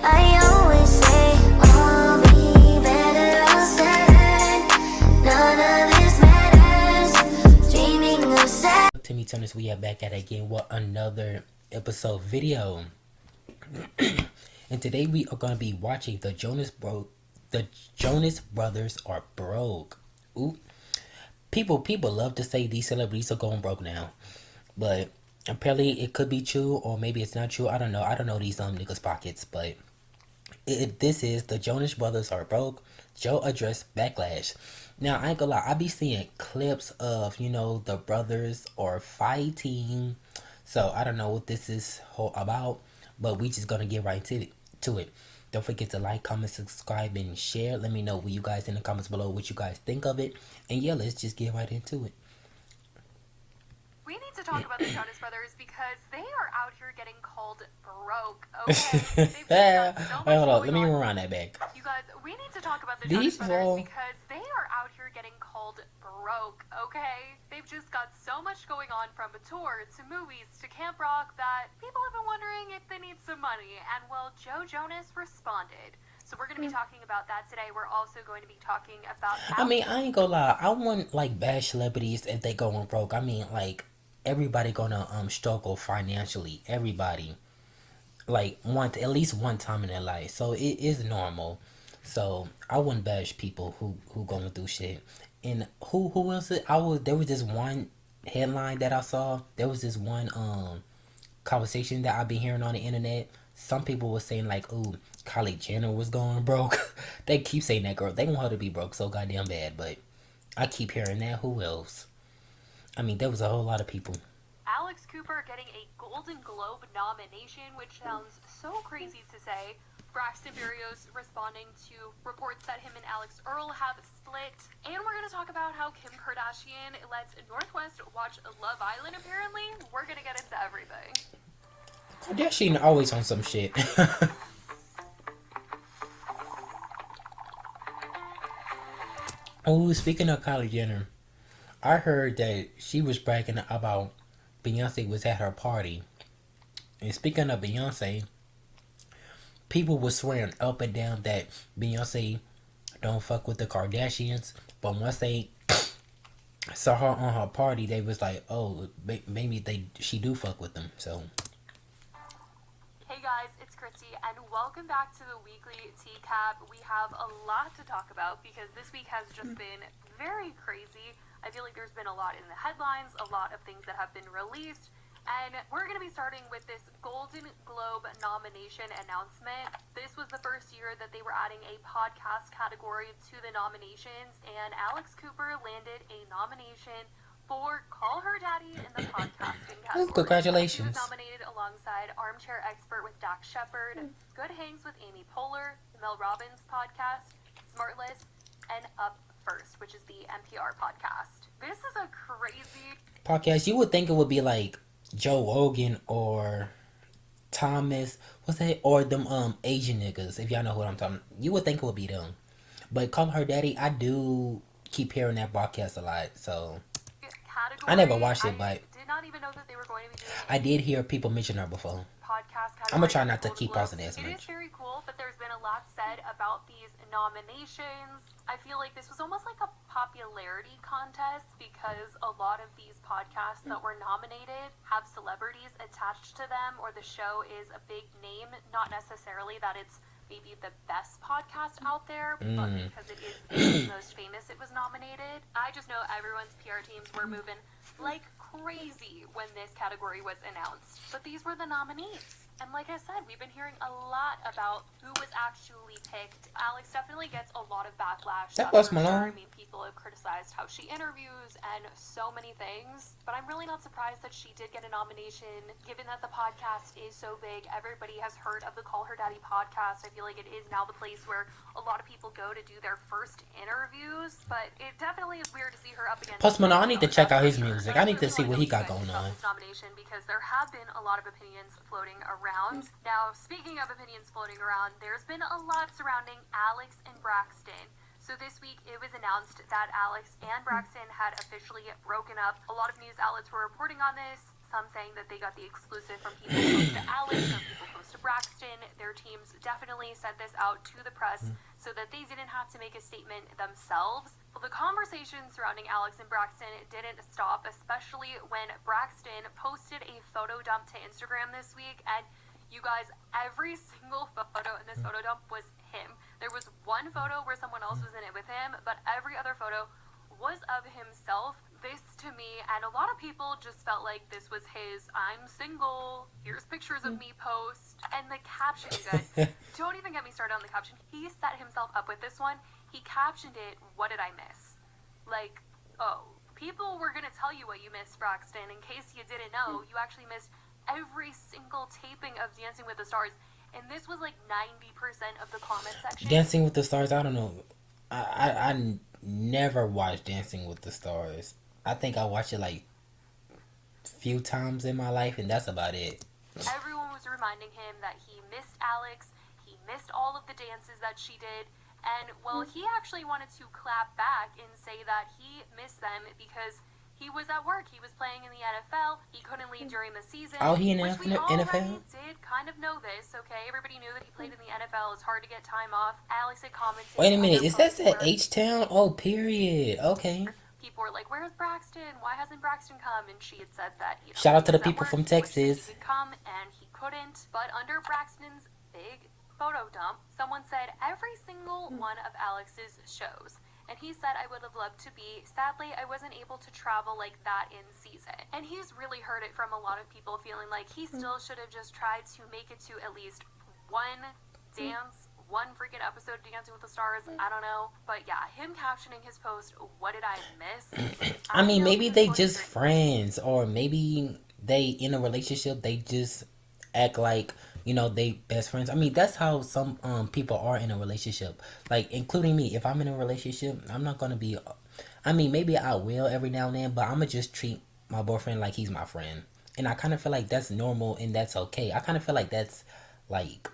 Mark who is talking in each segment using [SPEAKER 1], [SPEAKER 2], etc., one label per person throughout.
[SPEAKER 1] I always say I'll be better outside. None of this matters. Dreaming of sad.
[SPEAKER 2] Timmy Turners, we are back at it again with another episode video. And today we are gonna be watching the Jonas Brothers are broke. Ooh. People love to say these celebrities are going broke now. But apparently it could be true, or maybe it's not true. I don't know these niggas' pockets, but this is the Jonas Brothers are broke. Joe addressed Backlash. Now, I ain't gonna lie, I be seeing clips of, the brothers are fighting. So, I don't know what this is about, but we just gonna get right to it. Don't forget to like, comment, subscribe, and share. Let me know what you guys in the comments below, what you guys think of it. And yeah, let's just get right into it.
[SPEAKER 3] We need to talk about the Jonas Brothers because they are out here getting called broke, okay? They've got so much
[SPEAKER 2] hold on,
[SPEAKER 3] going
[SPEAKER 2] let me
[SPEAKER 3] on.
[SPEAKER 2] run that back.
[SPEAKER 3] You guys, we need to talk about the Jonas Brothers because they are out here getting called broke, okay? They've just got so much going on, from a tour to movies to Camp Rock, that people have been wondering if they need some money. And well, Joe Jonas responded. So we're going to be talking about that today. We're also going to be talking about...
[SPEAKER 2] I mean, I ain't gonna lie. I want, bash celebrities if they going broke. I mean, everybody gonna struggle financially. Everybody. At least one time in their life. So it is normal. So I wouldn't bash people who going through shit. And who was it? There was this one headline that I saw. There was this one conversation that I've been hearing on the internet. Some people were saying ooh, Kylie Jenner was going broke. They keep saying that, girl. They want her to be broke so goddamn bad, but I keep hearing that. Who else? I mean, there was a whole lot of people.
[SPEAKER 3] Alex Cooper getting a Golden Globe nomination, which sounds so crazy to say. Braxton Berrios responding to reports that him and Alex Earl have split. And we're going to talk about how Kim Kardashian lets Northwest watch Love Island, apparently. We're going to get into everything.
[SPEAKER 2] Kardashian always on some shit. Oh, speaking of Kylie Jenner, I heard that she was bragging about Beyonce was at her party. And speaking of Beyonce, people were swearing up and down that Beyonce don't fuck with the Kardashians. But once they saw her on her party, they was like, oh, maybe she do fuck with them. So...
[SPEAKER 3] Hey guys, it's Christy, and welcome back to the weekly TCAP. We have a lot to talk about because this week has just been very crazy. I feel like there's been a lot in the headlines, a lot of things that have been released, and we're going to be starting with this Golden Globe nomination announcement. This was the first year that they were adding a podcast category to the nominations, and Alex Cooper landed a nomination for Call Her Daddy in the podcasting category.
[SPEAKER 2] Congratulations.
[SPEAKER 3] He was nominated alongside Armchair Expert with Dax Shepard, Good Hangs with Amy Poehler, the Mel Robbins podcast, Smartless, and Up First, which is the NPR podcast. This is a crazy
[SPEAKER 2] podcast. You would think it would be like Joe Rogan or Thomas, or them Asian niggas, if y'all know what I'm talking. You would think it would be them. But Call Her Daddy, I do keep hearing that podcast a lot, so...
[SPEAKER 3] category.
[SPEAKER 2] I never watched it, but
[SPEAKER 3] did not even know that they were going to be doing
[SPEAKER 2] I did hear people mention her before.
[SPEAKER 3] Podcast category.
[SPEAKER 2] I'm gonna try not to
[SPEAKER 3] Golden
[SPEAKER 2] keep
[SPEAKER 3] Globes.
[SPEAKER 2] pausing as
[SPEAKER 3] It
[SPEAKER 2] much.
[SPEAKER 3] is very cool, but there's been a lot said about these nominations. I feel like this was almost like a popularity contest because a lot of these podcasts that were nominated have celebrities attached to them, or the show is a big name. Not necessarily that it's maybe the best podcast out there, but because it is the most famous, it was nominated. I just know everyone's PR teams were moving like crazy when this category was announced. But these were the nominees. And like I said, we've been hearing a lot about who was actually picked. Alex definitely gets a lot of backlash.
[SPEAKER 2] That was Malone.
[SPEAKER 3] I mean, people have criticized how she interviews and so many things. But I'm really not surprised that she did get a nomination, given that the podcast is so big. Everybody has heard of the Call Her Daddy podcast. I feel like it is now the place where a lot of people go to do their first interviews. But it definitely is weird to see her up against...
[SPEAKER 2] Plus, Malone, I need to check out his music. I need to see what he got going on.
[SPEAKER 3] This nomination, because there have been a lot of opinions floating around. Now, speaking of opinions floating around, there's been a lot surrounding Alex and Braxton. So this week, it was announced that Alex and Braxton had officially broken up. A lot of news outlets were reporting on this, some saying that they got the exclusive from people close to Alex, some people close to Braxton, their teams definitely sent this out to the press so that they didn't have to make a statement themselves. Well, the conversation surrounding Alex and Braxton didn't stop, especially when Braxton posted a photo dump to Instagram this week, and you guys, every single photo in this photo dump was him. There was one photo where someone else was in it with him, but every other photo was of himself. This to me, and a lot of people just felt like this was his "I'm single, here's pictures of me" post. And the caption, you guys, don't even get me started on the caption. He set himself up with this one. He captioned it, "What did I miss?" Like, oh, people were gonna tell you what you missed, Braxton. In case you didn't know, you actually missed every single taping of Dancing with the Stars, and this was like 90% of the comment section.
[SPEAKER 2] Dancing with the Stars, I don't know. I never watched Dancing with the Stars. I think I watched it like a few times in my life, and that's about it.
[SPEAKER 3] Everyone was reminding him that he missed Alex, he missed all of the dances that she did, and well, he actually wanted to clap back and say that he missed them because he was at work. He was playing in the NFL. He couldn't leave during the season.
[SPEAKER 2] Oh, he in
[SPEAKER 3] which
[SPEAKER 2] the
[SPEAKER 3] we already
[SPEAKER 2] NFL?
[SPEAKER 3] did kind of know this, okay? Everybody knew that he played in the NFL. It's hard to get time off. Alex had commented.
[SPEAKER 2] Wait a
[SPEAKER 3] on
[SPEAKER 2] minute,
[SPEAKER 3] their
[SPEAKER 2] is that
[SPEAKER 3] post
[SPEAKER 2] at
[SPEAKER 3] where
[SPEAKER 2] H-Town? Oh, period. Okay.
[SPEAKER 3] people were like, "Where's Braxton? Why hasn't Braxton come?" And she had said that, you know,
[SPEAKER 2] Shout out to
[SPEAKER 3] he
[SPEAKER 2] the
[SPEAKER 3] was at
[SPEAKER 2] people
[SPEAKER 3] work,
[SPEAKER 2] from
[SPEAKER 3] he wished that
[SPEAKER 2] Texas.
[SPEAKER 3] he could come, and he couldn't. But under Braxton's big photo dump, someone said every single one of Alex's shows. And he said, "I would have loved to be. Sadly, I wasn't able to travel like that in season." And he's really heard it from a lot of people, feeling like he still should have just tried to make it to at least one dance, one freaking episode of Dancing with the Stars. I don't know. But yeah, him captioning his post, "What did I miss?"
[SPEAKER 2] I mean,
[SPEAKER 3] know
[SPEAKER 2] maybe
[SPEAKER 3] he
[SPEAKER 2] they
[SPEAKER 3] was
[SPEAKER 2] just
[SPEAKER 3] going
[SPEAKER 2] friends, or maybe they in a relationship. They just act like, you know, they best friends. I mean, that's how some people are in a relationship. Like, including me. If I'm in a relationship, I'm not gonna be. I mean, maybe I will every now and then, but I'm gonna just treat my boyfriend like he's my friend, and I kind of feel like that's normal and that's okay. I kind of feel like that's like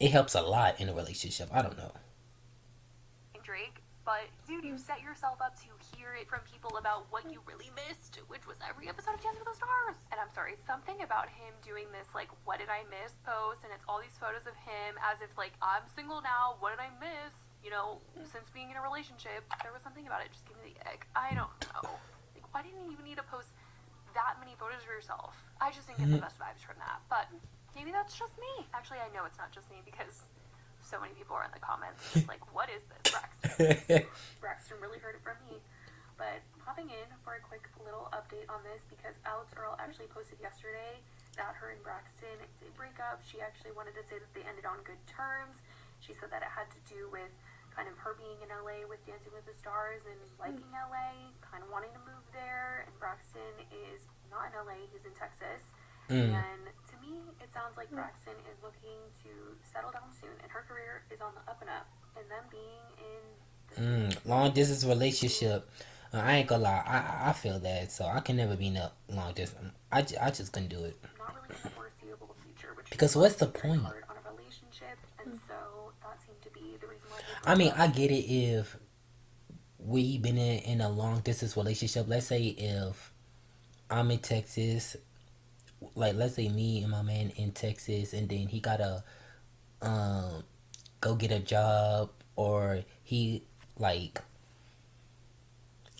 [SPEAKER 2] it helps a lot in a relationship. I don't know.
[SPEAKER 3] Drake, but dude, you set yourself up to hear it from people about what you really missed, which was every episode of Dancing with the Stars. And I'm sorry, something about him doing this, like, "What did I miss?" post, and it's all these photos of him as if, like, "I'm single now, what did I miss? You know, since being in a relationship." There was something about it, just give me the ick. I don't know. Like, why didn't you even need to post that many photos of yourself? I just didn't get the best vibes from that, but maybe that's just me. Actually, I know it's not just me because so many people are in the comments just like, "What is this, Braxton?" Braxton really heard it from me. But popping in for a quick little update on this because Alex Earl actually posted yesterday that her and Braxton did break up. She actually wanted to say that they ended on good terms. She said that it had to do with kind of her being in LA with Dancing with the Stars and liking LA, kind of wanting to move there. And Braxton is not in LA, he's in Texas. And to me, it sounds like Braxton is looking to settle down soon, and her career is on the up and up. And them being in the
[SPEAKER 2] Long distance relationship. I ain't gonna lie. I feel that, so I can never be in a long distance. I just couldn't do it.
[SPEAKER 3] not really in the foreseeable future, which
[SPEAKER 2] Because
[SPEAKER 3] is
[SPEAKER 2] what's the
[SPEAKER 3] very
[SPEAKER 2] point?
[SPEAKER 3] hard on a relationship, and so that seemed to be the reason why.
[SPEAKER 2] I mean, I get it if we been in a long distance relationship. Let's say if I'm in Texas, like let's say me and my man in Texas, and then he gotta go get a job, or he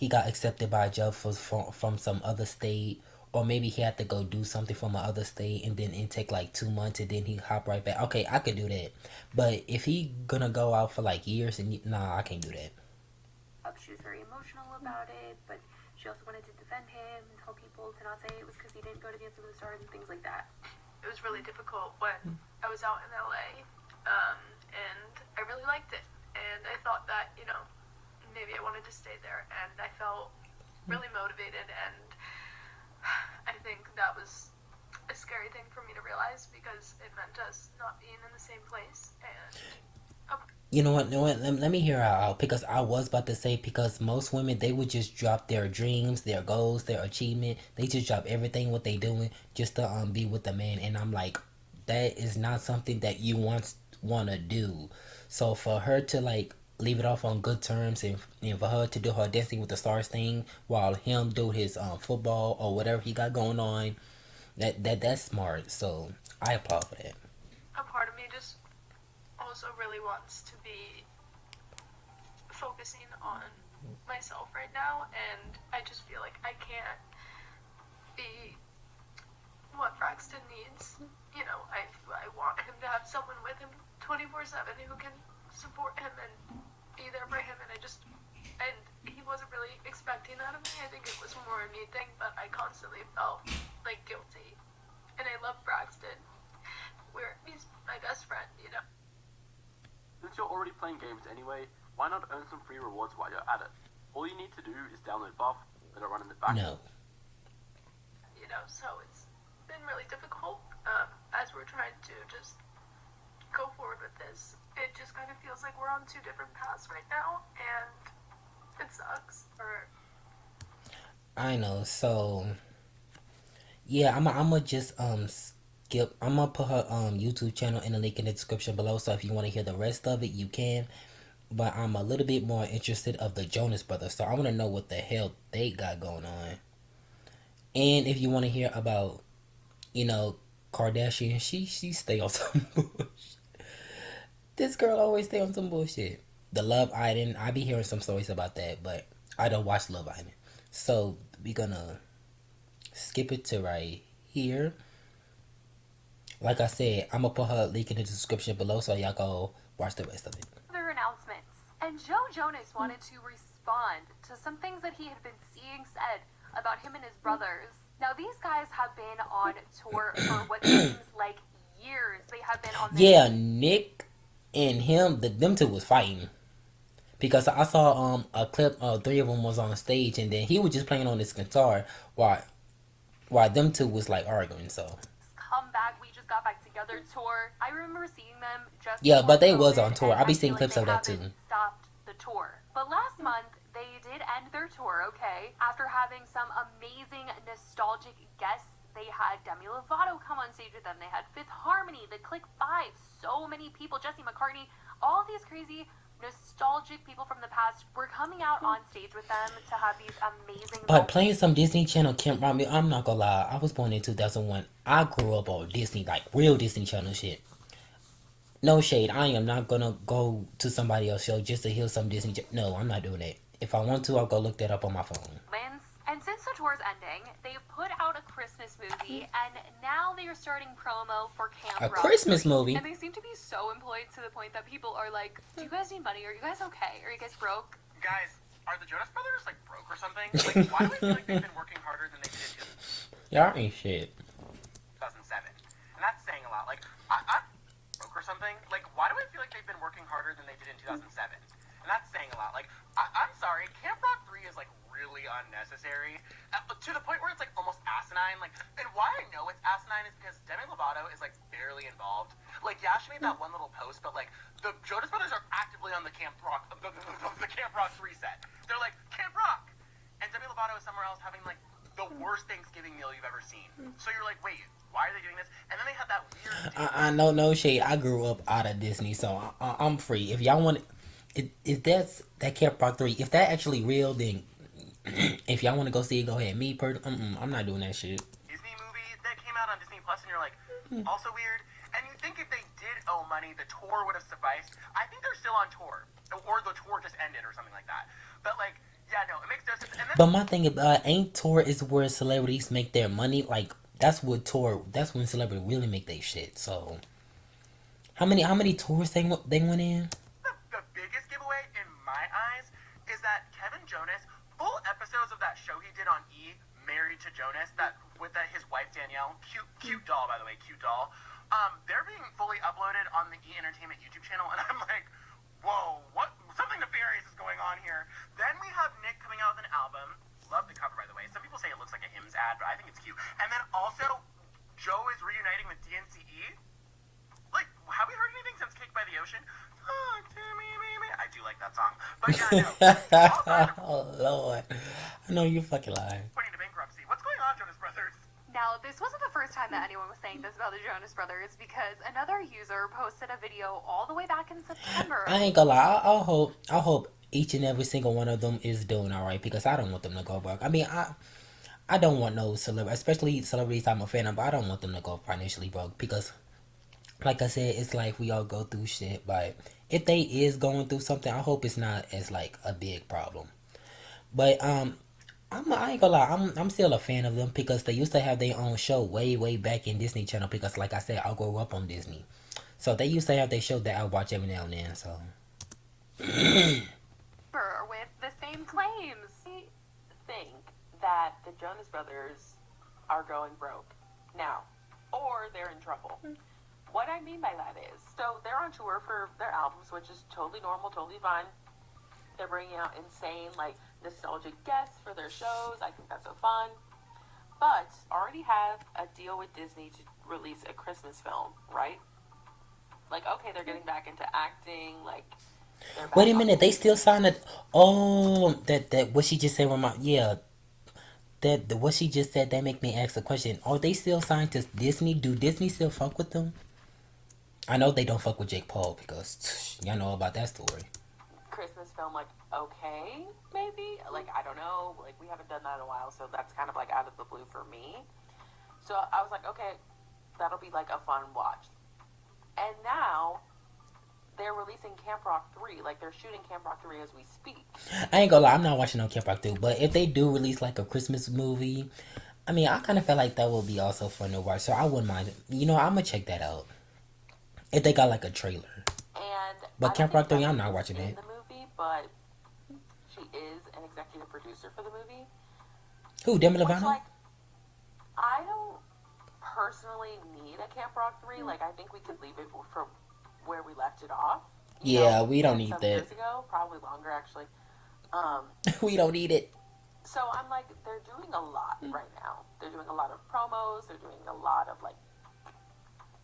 [SPEAKER 2] got accepted by a job from some other state, or maybe he had to go do something from another state, and then it take like 2 months, and then he hop right back. Okay, I could do that, but if he gonna go out for like years, and nah, I can't do that.
[SPEAKER 3] She was very emotional about it, but she also wanted to defend him and tell people to not say it was because he didn't go to Dancing with the Stars and things like that.
[SPEAKER 4] It was really difficult when I was out in LA, and I really liked it. And I thought that, you know, maybe I wanted to stay there, and I felt really motivated, and I think that was a scary thing for me to realize because it meant us not being in the same place. And
[SPEAKER 2] You know what? Let me hear her out, because I was about to say, because most women, they would just drop their dreams, their goals, their achievement. They just drop everything what they doing just to be with the man, and I'm like, that is not something that you wanna do. So for her to like leave it off on good terms, and for her to do her Dancing with the Stars thing while him do his football or whatever he got going on, that's smart. So I applaud for that.
[SPEAKER 4] of he just also really wants to be focusing on myself right now, and I just feel like I can't be what Braxton needs. You know, I want him to have someone with him 24/7 who can support him and be there for him, and he wasn't really expecting that of me. I think it was more a me thing, but I constantly felt like guilty. And I love Braxton. He's my best friend, you know.
[SPEAKER 5] Since you're already playing games anyway, why not earn some free rewards while you're at it? All you need to do is download Buff, let it run in the background.
[SPEAKER 2] No.
[SPEAKER 4] You know, so it's been really difficult as we're trying to just go forward with this. It just kind of feels like we're on two different paths right now, and it sucks.
[SPEAKER 2] I know. So yeah, I'ma just skip. I'm gonna put her YouTube channel in the link in the description below. So if you want to hear the rest of it, you can. But I'm a little bit more interested of the Jonas Brothers, so I want to know what the hell they got going on. And if you want to hear about, you know, Kardashian, she stay on some bullshit. This girl always stay on some bullshit. The Love Island, I be hearing some stories about that, but I don't watch Love Island. So we're gonna skip it to right here. Like I said, I'm gonna put her link in the description below so y'all go watch the rest of it.
[SPEAKER 3] Other announcements. And Joe Jonas wanted to respond to some things that he had been seeing said about him and his brothers. Now, these guys have been on tour for what seems like years. They have been on this.
[SPEAKER 2] Yeah, Nick and him, them two was fighting. Because I saw a clip, three of them was on stage, and then he was just playing on his guitar while them two was like arguing. So
[SPEAKER 3] Come back, we just got back together tour. I remember seeing them just
[SPEAKER 2] yeah, but they
[SPEAKER 3] before
[SPEAKER 2] was on
[SPEAKER 3] COVID,
[SPEAKER 2] tour.
[SPEAKER 3] and
[SPEAKER 2] I be
[SPEAKER 3] feel
[SPEAKER 2] seeing
[SPEAKER 3] like
[SPEAKER 2] clips
[SPEAKER 3] they
[SPEAKER 2] of that too.
[SPEAKER 3] haven't stopped the tour. But last month they did end their tour, okay, after having some amazing nostalgic guests. They had Demi Lovato come on stage with them. They had Fifth Harmony, the Click Five, so many people, Jesse McCartney, all these crazy nostalgic people from the past were coming out on stage with them to have these amazing
[SPEAKER 2] But playing some Disney Channel can't rob me. I'm not gonna lie. I was born in 2001. I grew up on Disney, like real Disney Channel shit. No shade. I am not gonna go to somebody else's show just to hear some Disney. No, I'm not doing that. If I want to, I'll go look that up on my phone.
[SPEAKER 3] wins. And since the tour's ending, they've put out a Christmas movie, and now they are starting promo for Camp
[SPEAKER 2] A
[SPEAKER 3] Rock
[SPEAKER 2] Christmas
[SPEAKER 3] 3.
[SPEAKER 2] movie?
[SPEAKER 3] And they seem to be so employed to the point that people are like, do you guys need money? Are you guys okay? Are you guys broke?
[SPEAKER 5] Guys, are the Jonas Brothers like broke or something? Like, why do I feel like they've been working harder than they did in
[SPEAKER 2] Y'all ain't shit.
[SPEAKER 5] 2007? And that's saying a lot. Like, I'm broke or something. Like, why do I feel like they've been working harder than they did in 2007? And that's saying a lot. Like, I'm sorry, Camp Rock 3 is like really unnecessary to the point where it's like almost asinine. Like, and why I know it's asinine is because Demi Lovato is like barely involved. Like, yeah, she made that one little post, but like the Jonas Brothers are actively on the Camp Rock, the Camp Rock 3 set. They're like Camp Rock, and Demi Lovato is somewhere else having like the worst Thanksgiving meal you've ever seen. So you're like, wait, why are they doing this? And then they had that weird.
[SPEAKER 2] I know no shade. I grew up out of Disney, so I'm free. If y'all want, if that's that Camp Rock 3, if that actually real, then if y'all want to go see it, go ahead. Me, I'm not doing that shit.
[SPEAKER 5] Disney movie that came out on Disney Plus, and you're like, also weird. And you think if they did owe money, the tour would have sufficed. I think they're still on tour, or the tour just ended, or something like that. But like, yeah, no, it makes no sense. And then,
[SPEAKER 2] But my thing about ain't tour is where celebrities make their money. Like that's when celebrities really make their shit. So how many tours they went in?
[SPEAKER 5] the biggest giveaway in my eyes is that Kevin Jonas, full episodes of that show he did on E, Married to Jonas, that with his wife Danielle, cute doll, by the way, cute doll. They're being fully uploaded on the E Entertainment YouTube channel, and I'm like, whoa, what? Something nefarious is going on here. Then we have Nick coming out with an album. Love the cover, by the way. Some people say it looks like a Hims ad, but I think it's cute. And then also, Joe is reuniting with DNCE. Like, have we heard anything since Cake by the Ocean? Talk to me, baby. I do like that song. But yeah, no.
[SPEAKER 2] Oh Lord, I know you fucking lying.
[SPEAKER 5] Pointing to bankruptcy. What's going on, Jonas Brothers?
[SPEAKER 3] Now, this wasn't the first time that anyone was saying this about the Jonas Brothers, because another user posted a video all the way back in September.
[SPEAKER 2] I ain't gonna lie. I hope each and every single one of them is doing all right because I don't want them to go broke. I mean, I don't want no celebrity, especially celebrities I'm a fan of. I don't want them to go financially broke because like I said, it's like we all go through shit. But if they is going through something, I hope it's not as like a big problem. But I ain't gonna lie, I'm still a fan of them because they used to have their own show way back in Disney Channel. Because like I said, I grew up on Disney, so they used to have their show that I watch every now and then. So
[SPEAKER 3] with the same claims.
[SPEAKER 6] I think that the Jonas Brothers are going broke now, or they're in trouble. What I mean by that is, so they're on tour for their albums, which is totally normal, totally fine. They're bringing out insane, like, nostalgic guests for their shows. I think that's so fun. But already have a deal with Disney to release a Christmas film, right? Like, okay, they're getting back into acting, like, they're back
[SPEAKER 2] wait a
[SPEAKER 6] on
[SPEAKER 2] minute, they still signed it. Oh, that what she just said. Yeah, that what she just said. That make me ask a question. Are they still signed to Disney? Do Disney still fuck with them? I know they don't fuck with Jake Paul because y'all know about that story.
[SPEAKER 6] Christmas film, like, okay, maybe? Like, I don't know. Like, we haven't done that in a while, so that's kind of, like, out of the blue for me. So I was like, okay, that'll be, like, a fun watch. And now they're releasing Camp Rock 3. Like, they're shooting Camp Rock 3 as we speak.
[SPEAKER 2] I ain't gonna lie, I'm not watching no Camp Rock 2, but if they do release like a Christmas movie, I mean, I kind of feel like that would be also fun to watch, so I wouldn't mind. You know, I'm gonna check that out if they got like a trailer.
[SPEAKER 6] And
[SPEAKER 2] But Camp Rock 3, I'm not watching
[SPEAKER 6] in
[SPEAKER 2] it.
[SPEAKER 6] the movie, but she is an executive producer for the movie.
[SPEAKER 2] Who, Demi
[SPEAKER 6] Which,
[SPEAKER 2] Lovato?
[SPEAKER 6] like, I don't personally need a Camp Rock 3. Like, I think we could leave it for where we left it off.
[SPEAKER 2] Yeah, we don't need
[SPEAKER 6] some
[SPEAKER 2] that.
[SPEAKER 6] years ago, probably longer, actually.
[SPEAKER 2] We don't need it.
[SPEAKER 6] So I'm like, they're doing a lot right now. They're doing a lot of promos. They're doing a lot of, like,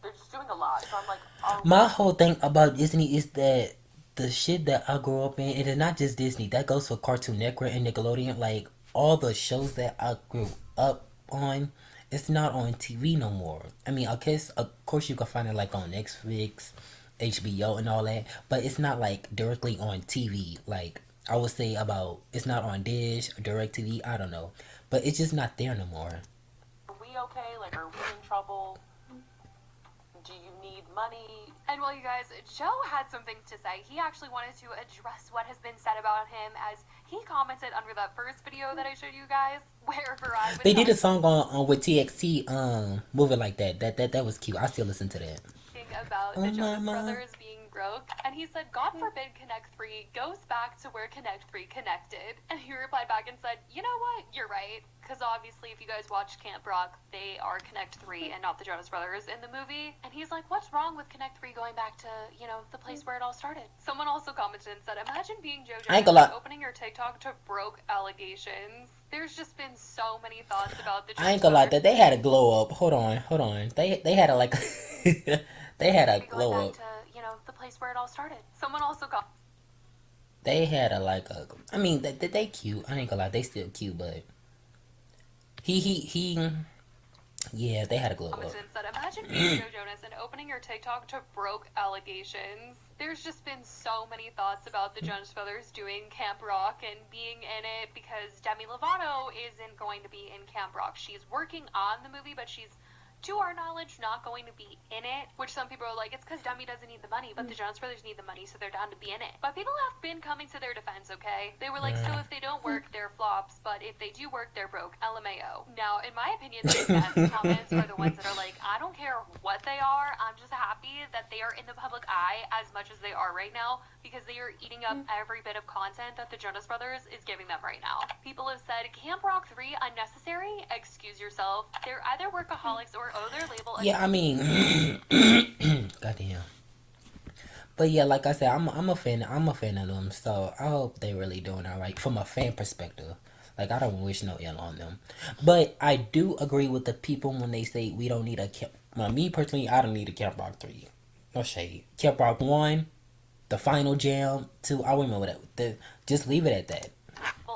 [SPEAKER 6] they're just doing a lot. So I'm like,
[SPEAKER 2] My whole thing about Disney is that the shit that I grew up in, it is not just Disney. That goes for Cartoon Network and Nickelodeon. Like, all the shows that I grew up on, it's not on TV no more. I mean, I guess, of course, you can find it, like, on Netflix, HBO, and all that. But it's not, like, directly on TV. Like, I would say about, it's not on Dish or DirecTV. I don't know. But it's just not there no more.
[SPEAKER 6] are we okay? Like, are we in trouble? Do you need money?
[SPEAKER 3] And well, you guys, Joe had some things to say. He actually wanted to address what has been said about him as he commented under that first video that I showed you guys, where Verizon...
[SPEAKER 2] They did a song on with TXT, moving like that. That was cute. I still listen to that.
[SPEAKER 3] about the Jonas Brothers being broke, and he said, God forbid Connect 3 goes back to where Connect 3 connected. And he replied back and said, you know what, you're right, because obviously if you guys watched Camp Rock, they are Connect 3 and not the Jonas Brothers in the movie. And he's like, what's wrong with Connect 3 going back to, you know, the place where it all started? Someone also commented and said, imagine being Joe
[SPEAKER 2] I ain't
[SPEAKER 3] Jonas
[SPEAKER 2] gonna lie.
[SPEAKER 3] opening your TikTok to broke allegations. There's just been so many thoughts about the Jonas
[SPEAKER 2] I ain't gonna lie,
[SPEAKER 3] Brothers.
[SPEAKER 2] that they had a glow up. Hold on. They had a like they had a
[SPEAKER 3] Going
[SPEAKER 2] glow
[SPEAKER 3] back
[SPEAKER 2] up.
[SPEAKER 3] to, you know, the place where it all started. Someone also got
[SPEAKER 2] They had a like a. I mean, they cute. I ain't gonna lie, they still cute, but he. Yeah, they had a glow up.
[SPEAKER 3] commented and said, imagine being Joe Jonas and opening your TikTok to broke allegations. There's just been so many thoughts about the Jonas Brothers doing Camp Rock and being in it because Demi Lovato isn't going to be in Camp Rock. She's working on the movie, but she's, to our knowledge, not going to be in it, which some people are like, it's because Demi doesn't need the money, but the Jonas Brothers need the money, so they're down to be in it. But people have been coming to their defense, okay? They were like, so if they don't work, they're flops, but if they do work, they're broke. LMAO. Now, in my opinion, the best comments are the ones that are like, I don't care what they are, I'm just happy that they are in the public eye as much as they are right now, because they are eating up every bit of content that the Jonas Brothers is giving them right now. People have said, Camp Rock 3 unnecessary? Excuse yourself. They're either workaholics or owe their label a
[SPEAKER 2] Yeah, I mean, goddamn. But yeah, like I said, I'm a fan. I'm a fan of them, so I hope they really doing all right from a fan perspective. Like, I don't wish no ill on them, but I do agree with the people when they say we don't need a camp. Well, me personally, I don't need a Camp Rock 3. No shade. Camp Rock 1, the final jam 2. I remember that. Just leave it at that.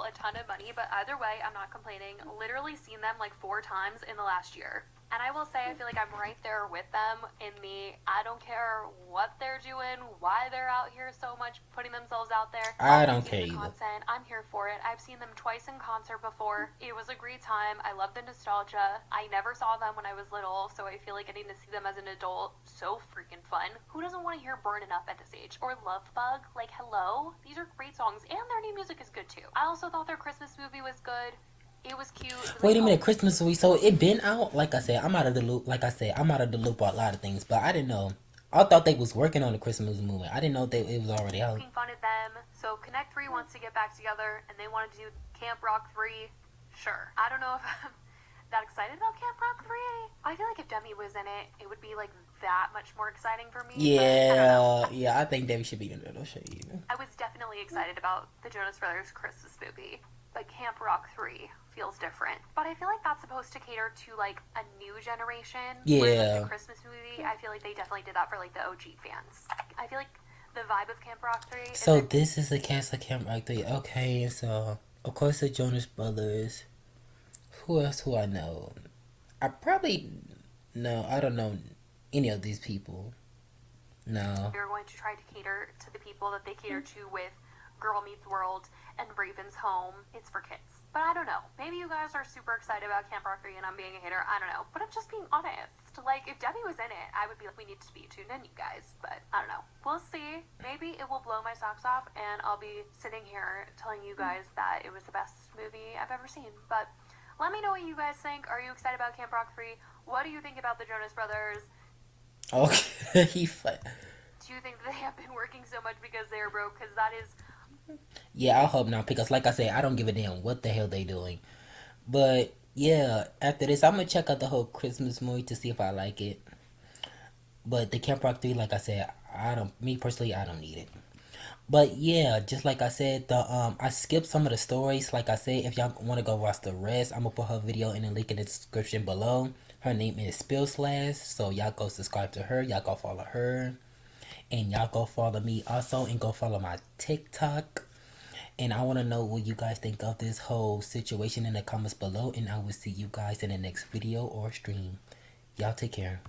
[SPEAKER 3] a ton of money, but either way, I'm not complaining. Literally seen them like 4 times in the last year. And I will say, I feel like I'm right there with them in the, I don't care what they're doing, why they're out here so much putting themselves out there.
[SPEAKER 2] I don't
[SPEAKER 3] I've
[SPEAKER 2] care
[SPEAKER 3] seen the
[SPEAKER 2] either.
[SPEAKER 3] content. I'm here for it. I've seen them twice in concert before. It was a great time. I love the nostalgia. I never saw them when I was little, so I feel like getting to see them as an adult, so freaking fun. Who doesn't want to hear Burnin' Up at this age? Or Love Bug? Like, hello? These are great songs, and their new music is good too. I also thought their Christmas movie was good. It was cute.
[SPEAKER 2] Wait a minute, Christmas week. So it been out? Like I said, I'm out of the loop. Like I said, I'm out of the loop on a lot of things, but I didn't know. I thought they was working on the Christmas movie. I didn't know it was already out.
[SPEAKER 3] Poking fun at them. So Connect 3 wants to get back together, and they wanted to do Camp Rock 3. Sure. I don't know if I'm that excited about Camp Rock 3. I feel like if Demi was in it, it would be like that much more exciting for me.
[SPEAKER 2] Yeah, I think Debbie should be in the show.
[SPEAKER 3] I was definitely excited about the Jonas Brothers Christmas movie, but Camp Rock 3 feels different. But I feel like that's supposed to cater to like a new generation. Whereas, like, the Christmas movie, I feel like they definitely did that for like the OG fans. I feel like the vibe of Camp Rock 3 is
[SPEAKER 2] So this is the cast of Camp Rock 3. Okay, so of course the Jonas Brothers. Who else who I know? I don't know any of these people. No.
[SPEAKER 3] they're going to try to cater to the people that they cater to with Girl Meets World and Raven's Home. It's for kids. But I don't know. Maybe you guys are super excited about Camp Rock 3 and I'm being a hater. I don't know. But I'm just being honest. Like, if Debbie was in it, I would be like, we need to be tuned in, you guys. But I don't know. We'll see. Maybe it will blow my socks off and I'll be sitting here telling you guys that it was the best movie I've ever seen. But let me know what you guys think. Are you excited about Camp Rock 3? What do you think about the Jonas Brothers?
[SPEAKER 2] Okay, he fine.
[SPEAKER 3] Do you think they have been working so much because they are broke? Because that is...
[SPEAKER 2] Yeah, I hope not. Because like I said, I don't give a damn what the hell they doing. But yeah, after this, I'm gonna check out the whole Christmas movie to see if I like it. But the Camp Rock 3, like I said, me personally, I don't need it. But yeah, just like I said, I skipped some of the stories. Like I said, if y'all want to go watch the rest, I'm gonna put her video in the link in the description below. Her name is Spill Slash, so y'all go subscribe to her. Y'all go follow her, and y'all go follow me also, and go follow my TikTok. And I want to know what you guys think of this whole situation in the comments below, and I will see you guys in the next video or stream. Y'all take care.